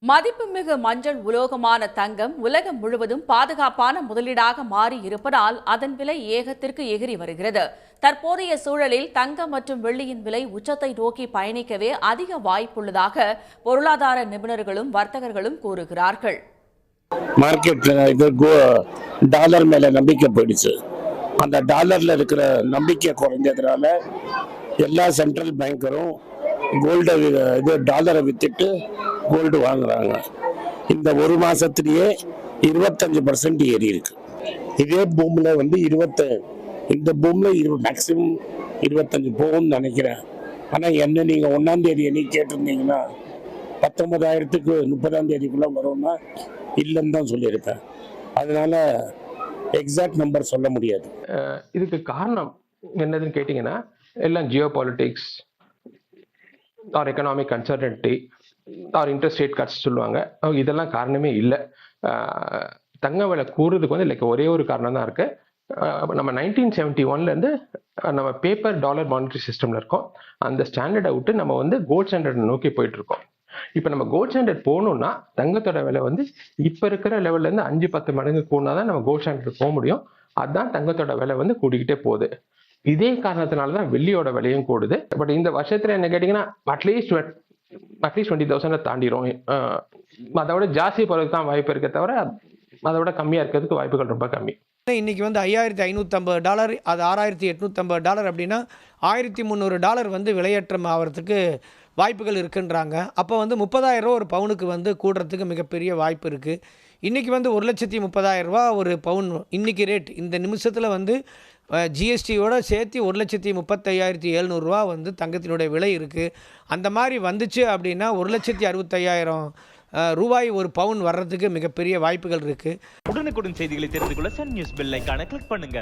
மதிப்புமிகு மஞ்சள் உலோகமான தங்கம் உலகம் முழுவதும் பாதுகாப்பான முதலீடாக மாறி இருப்பதால் அதன் விலை ஏகத்திற்கு எகிரி வருகிறது. தற்போதைய சூழலில் தங்கம் மற்றும் வெள்ளியின் விலை உச்சத்தை நோக்கி பயணிக்கவே அதிக வாய்ப்புள்ளதாக பொருளாதார நிபுணர்களும் வர்த்தகர்களும் கூறுகிறார்கள். மார்க்கெட்ல டாலர் மேல நம்பிக்கை போயிடுச்சு. அந்த டாலர்ல இருக்கிற நம்பிக்கை குறைஞ்சதுனால எல்லா சென்ட்ரல் பேங்கரும் கோல்டை டாலரை வித்துட்டு கோல்டு வாங்குறாங்க. இந்த ஒரு மாசத்திலேயே 25% ஏறி இருக்கு. இதே பூமில இந்த பூமில மேக்சிமம் 25 போகும்னு நினைக்கிறேன். ஆனா என்ன நீங்க 1ஆம் தேதி என்னைக்கு கேட்டிருந்தீங்கன்னா 19,000க்கு 30ஆம் தேதிக்குள்ள வரும்னா இல்லைன்னு தான் சொல்லியிருப்பேன். அதனால எக்ஸாக்ட் நம்பர் சொல்ல முடியாது. இதுக்கு காரணம் என்னதுன்னு கேட்டிங்கன்னா, எல்லாம் geopolitics or economic uncertainty or interest rate cuts சொல்லுவாங்க. இதெல்லாம் காரணமே இல்லை. தங்க விலை கூறுறதுக்கு லைக் ஒரே ஒரு காரணம் தான் இருக்கு. நம்ம 1971 நம்ம பேப்பர் டாலர் மானிட்டரி சிஸ்டம்ல இருக்கோம். அந்த ஸ்டாண்டர்டை விட்டு நம்ம கோல்ட் ஸ்டாண்டர்ட் நோக்கி போயிட்டு இருக்கோம். இப்போ நம்ம கோல்ட் ஸ்டாண்டர்ட் போகணும்னா தங்கத்தோட விலை இப்போ இருக்கிற லெவல்ல இருந்து 5-10 மடங்கு கூடனா தான் நம்ம கோல்ட் ஸ்டாண்டர்ட் போக முடியும். அதுதான் தங்கத்தோட விலை கூடிக்கிட்டே போகுது. இதே காரணத்தினால தான் வெள்ளியோட விலையும் கூடுது. பட் இந்த வருஷத்துல என்ன கேட்டீங்கன்னா அட்லீஸ்ட் 20,000 தாண்டிடும். அதை விட ஜாஸ்தி போறதுக்கு தான் வாய்ப்பு இருக்க தவிர அதை விட கம்மியா இருக்கிறதுக்கு வாய்ப்புகள் ரொம்ப கம்மி. இன்னைக்கு $5,550, அது $6,850 அப்படின்னா $1,300 விலையேற்றம் ஆகிறதுக்கு வாய்ப்புகள் இருக்குன்றாங்க. அப்போ 30,000 ஒரு பவுனுக்கு கூடுறதுக்கு மிகப்பெரிய வாய்ப்பு இருக்குது. இன்றைக்கி $1,30,000 ஒரு பவுன் இன்னைக்கு ரேட். இந்த நிமிஷத்தில் ஜிஎஸ்டியோட சேர்த்து $1,35,700 தங்கத்தினுடைய விலை இருக்குது. அந்த மாதிரி வந்துச்சு அப்படின்னா $1,65,000 ஒரு பவுன் வர்றதுக்கு மிகப்பெரிய வாய்ப்புகள் இருக்குது. உடனுக்குடன் செய்திகளை தெரிந்து கொள்ள சன் நியூஸ் பெல் ஐகானை கிளிக் பண்ணுங்க.